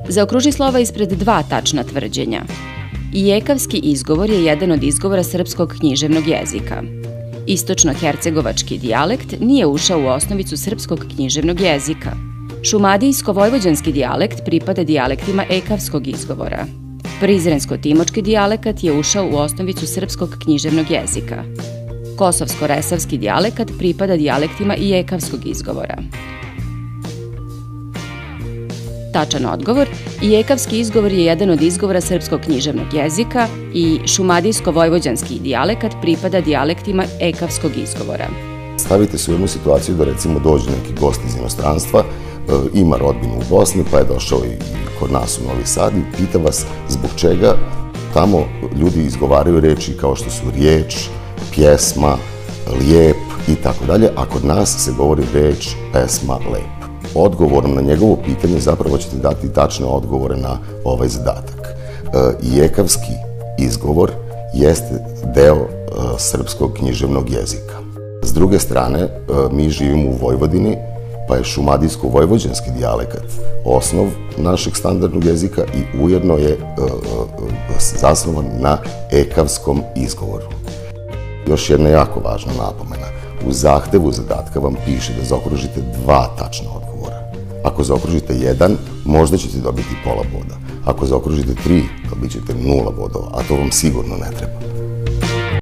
Zaokruži slova ispred dva tačna tvrđenja. Ijekavski izgovor je jedan od izgovora srpskog književnog jezika. Istočno-hercegovački dijalekt nije ušao u osnovicu srpskog književnog jezika. Šumadijsko-vojvođanski dijalekt pripada dijalektima ekavskog izgovora. Prizrensko-timočki dijalekat je ušao u osnovicu srpskog književnog jezika. Kosovsko-resavski dijalekat pripada dijalektima ijekavskog izgovora. Tačan odgovor, ijekavski izgovor je jedan od izgovora srpskog književnog jezika i šumadijsko-vojvođanski dijalekat pripada dijalektima ekavskog izgovora. Stavite se u jednu situaciju da recimo dođe neki gost iz inostranstva, ima rodbinu u Bosni, pa je došao i kod nas u Novi Sad i pita vas zbog čega tamo ljudi izgovaraju reči kao što su riječ, pjesma, lijep i tako dalje, a kod nas se govori reč, pesma, lep. Odgovorom na njegovo pitanje zapravo ćete dati tačne odgovore na ovaj zadatak. Ijekavski izgovor jeste deo srpskog književnog jezika. S druge strane, mi živimo u Vojvodini, pa je šumadijsko-vojvođanski dijalekat osnov našeg standardnog jezika i ujedno je zasnovan na ekavskom izgovoru. Još jedna jako važna napomena. U zahtevu zadatka vam piše da zaokružite dva tačna odgovora. Ako zaokružite jedan, možda ćete dobiti pola boda. Ako zaokružite tri, dobit ćete 0 bodova, a to vam sigurno ne treba.